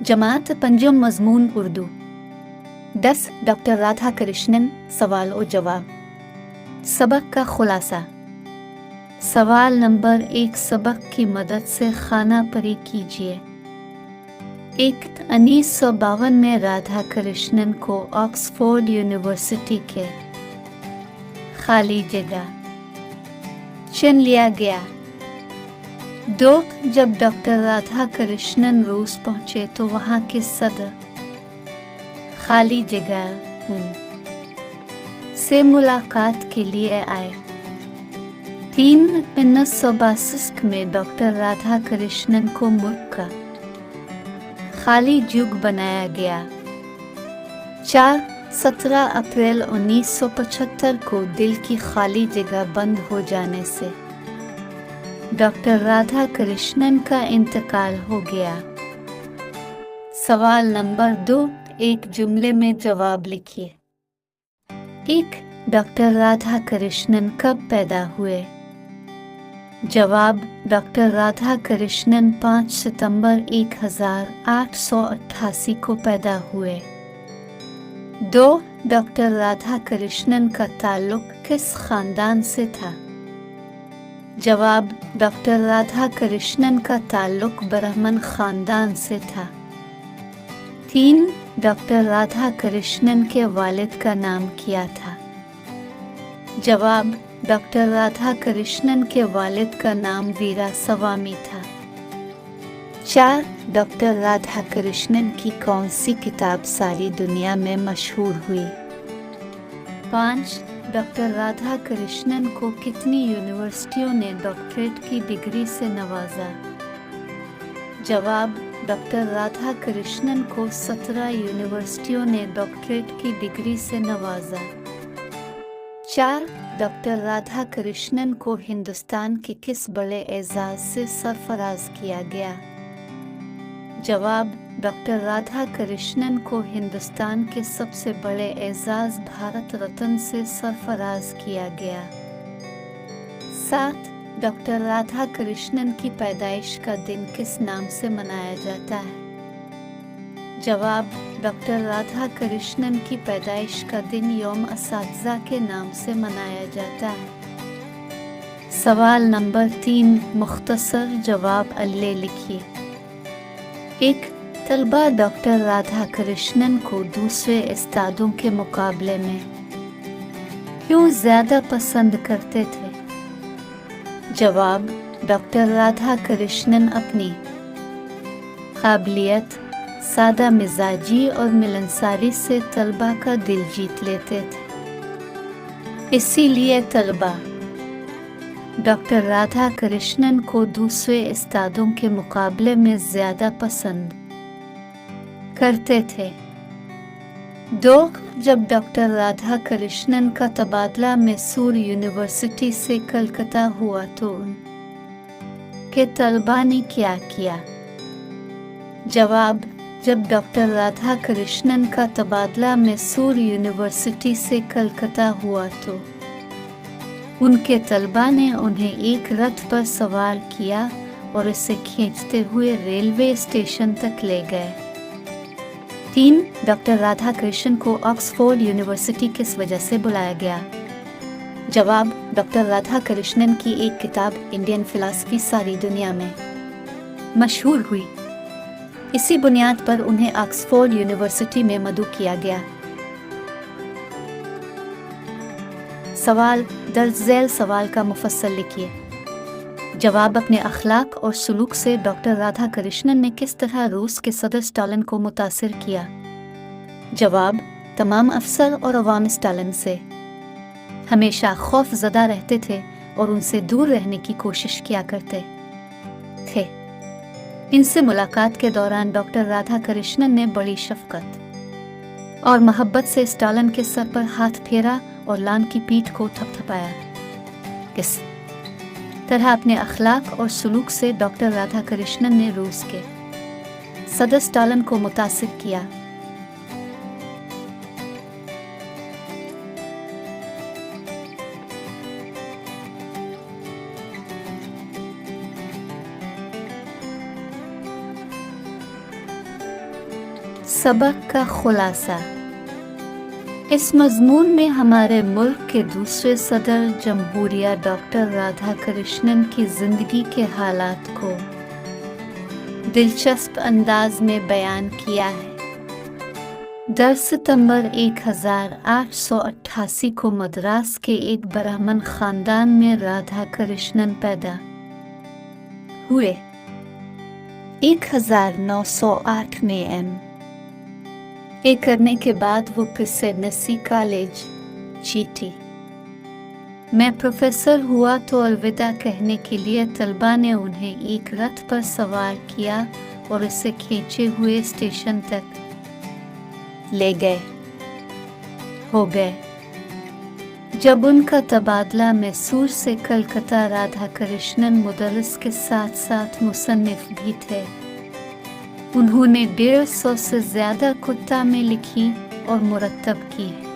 जमात पंजम मजमून उर्दू 10 डॉक्टर राधा कृष्णन सवाल और जवाब। सबक का खुलासा। सवाल नंबर 1, सबक की मदद से खाना परी कीजिए। 1. 1952 में राधा कृष्णन को ऑक्सफोर्ड यूनिवर्सिटी के खाली जगह चुन लिया गया। 2. जब डॉक्टर राधा कृष्णन रूस पहुंचे तो वहां के सदर खाली जगह से मुलाकात के लिए आए। 3. 1962 में डॉक्टर राधा कृष्णन को मुल्क का खाली जुग बनाया गया। 4. 17 अप्रैल 1975 को दिल की खाली जगह बंद हो जाने से डॉक्टर राधा कृष्णन का इंतकाल हो गया। सवाल नंबर 2, एक जुमले में जवाब लिखिए। 1. डॉक्टर राधा कृष्णन कब पैदा हुए? जवाब: डॉक्टर राधा कृष्णन 5 सितंबर 1888 को पैदा हुए। 2. डॉक्टर राधा कृष्णन का ताल्लुक किस खानदान से था? जवाब: डॉक्टर राधा कृष्णन का ताल्लुक ब्राह्मण खानदान से था। 3. डॉक्टर राधा कृष्णन के वालिद का नाम क्या था? जवाब: डॉक्टर राधा कृष्णन के वालिद का नाम वीरा स्वामी था। 4. डॉक्टर राधा कृष्णन की कौन सी किताब सारी दुनिया में मशहूर हुई? 5. डॉक्टर राधा कृष्णन को कितनी यूनिवर्सिटियों ने डॉक्टरेट की डिग्री से नवाजा? जवाब: डॉक्टर राधा कृष्णन को 17 यूनिवर्सिटियों ने डॉक्टरेट की डिग्री से नवाजा। 4. डॉक्टर राधा कृष्णन को हिंदुस्तान के किस बड़े एजाज से सरफराज किया गया? जवाब: डॉक्टर राधा कृष्णन को हिंदुस्तान के सबसे बड़े एजाज भारत रत्न से सरफराज किया गया। 7. डॉक्टर राधा कृष्णन की पैदाइश का दिन किस नाम से मनाया जाता है? जवाब: डॉक्टर राधा कृष्णन की पैदाइश का दिन यौम असातिज़ा के नाम से मनाया जाता है। सवाल नंबर 3, मुख्तसर जवाब अल्ले लिखिए। 1. तलबा डॉक्टर राधा कृष्णन को दूसरे उस्तादों के मुकाबले में क्यों ज़्यादा पसंद करते थे? जवाब: डॉक्टर राधा कृष्णन अपनी काबिलियत, सादा मिजाजी और मिलनसारी से तलबा का दिल जीत लेते थे। इसीलिए तलबा डॉक्टर राधा कृष्णन को दूसरे उस्तादों के मुकाबले में ज़्यादा पसंद करते थे। 2. जब डॉक्टर राधा कृष्णन का तबादला मैसूर यूनिवर्सिटी से कलकत्ता हुआ तो उनके तलबा ने क्या किया? जवाब: जब डॉक्टर राधा कृष्णन का तबादला मैसूर यूनिवर्सिटी से कलकत्ता हुआ तो उनके तलबा ने उन्हें एक रथ पर सवार किया और इसे खींचते हुए रेलवे स्टेशन तक ले गए। 3. डॉक्टर राधा कृष्णन को ऑक्सफोर्ड यूनिवर्सिटी किस वजह से बुलाया गया? जवाब: डॉक्टर राधा कृष्णन की एक किताब इंडियन फिलॉसफी सारी दुनिया में मशहूर हुई। इसी बुनियाद पर उन्हें ऑक्सफोर्ड यूनिवर्सिटी में मदऊ किया गया। सवाल दर्ज झैल सवाल का मुफस्सल लिखिए। जवाब: अपने अखलाक और सलूक से डॉक्टर राधा कृष्णन ने किस तरह रूस के सदर स्टालिन को मुतासिर किया? जवाब: तमाम अफसर और अवाम स्टालिन से हमेशा खौफ ज़दा रहते थे और उनसे दूर रहने की कोशिश किया करते थे। इनसे मुलाकात के दौरान डॉक्टर राधा कृष्णन ने बड़ी शफकत और मोहब्बत से स्टालिन के सर पर हाथ फेरा और लान की पीठ को थपथपाया। इस तरह अपने अखलाक और सलूक से डॉक्टर राधा कृष्णन ने रूस के सदर स्टालिन को मुतासिर किया। सबक का खुलासा। इस मजमून में हमारे मुल्क के दूसरे सदर जमहूरिया डॉक्टर राधाकृष्णन की जिंदगी के हालात को दिलचस्प अंदाज में बयान किया है। 10 सितंबर 1888 को मद्रास के एक ब्राह्मण खानदान में राधाकृष्णन पैदा हुए। 1908 में M.A. करने के बाद वो प्रेसिडेंसी कॉलेज जीटी में प्रोफेसर हुआ तो अलविदा कहने के लिए तलबा ने उन्हें एक रथ पर सवार किया और उसे खींचे हुए स्टेशन तक ले गए। जब उनका तबादला मैसूर से कलकत्ता, राधाकृष्णन मुदर्रिस के साथ साथ मुसन्निफ भी थे। उन्होंने 150 से ज्यादा किताबें लिखी और मुरत्तब की है।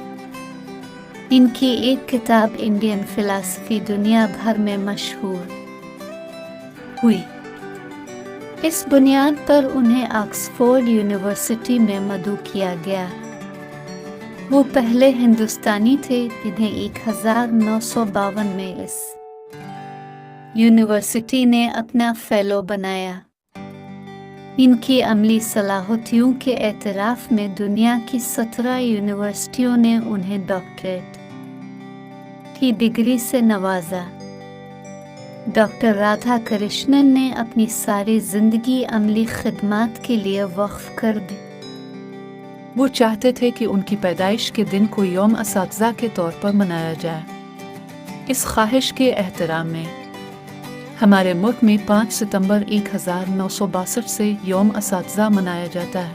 इनकी एक किताब इंडियन फिलॉसफी दुनिया भर में मशहूर हुई। इस बुनियाद पर उन्हें ऑक्सफोर्ड यूनिवर्सिटी में मदऊ किया गया। वो पहले हिंदुस्तानी थे जिन्हें 1952 में इस यूनिवर्सिटी ने अपना फेलो बनाया। इनकी अमली सलाहियतों के एतराफ़ में दुनिया की 17 यूनिवर्सिटियों ने उन्हें डॉक्टरेट की डिग्री से नवाजा। डॉक्टर राधाकृष्णन ने अपनी सारी जिंदगी अमली खिदमत के लिए वक्फ कर दी। वो चाहते थे कि उनकी पैदाइश के दिन को यौम असातिज़ा के तौर पर मनाया जाए। इस ख्वाहिश के एहतराम में हमारे मुल्क में 5 सितंबर 1962 से यौम असातिज़ा मनाया जाता है।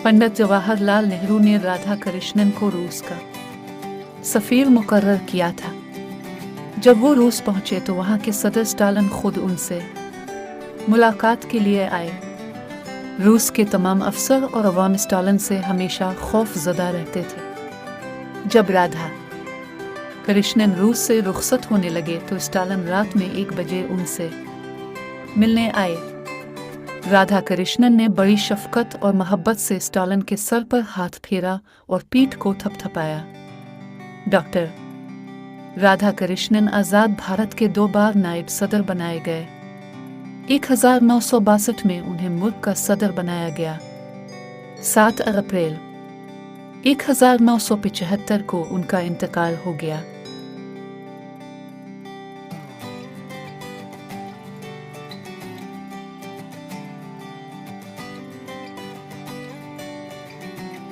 पंडित जवाहरलाल नेहरू ने राधाकृष्णन को रूस का सफ़ीर मुकर्रर किया था। जब वो रूस पहुंचे तो वहाँ के सदर स्टालिन खुद उनसे मुलाकात के लिए आए। रूस के तमाम अफसर और अवाम स्टालिन से हमेशा खौफज़दा रहते थे। जब राधाकृष्णन रूस से रुखसत होने लगे तो स्टालिन रात में 1 बजे उनसे मिलने आए। राधाकृष्णन ने बड़ी शफ़क़त और मोहब्बत से स्टालिन के सर पर हाथ फेरा और पीठ को थपथपाया। डॉक्टर राधाकृष्णन आज़ाद भारत के 2 बार नायब सदर बनाए गए। 1962 में उन्हें मुल्क का सदर बनाया गया। 7 अप्रैल 1975 को उनका इंतकाल हो गया।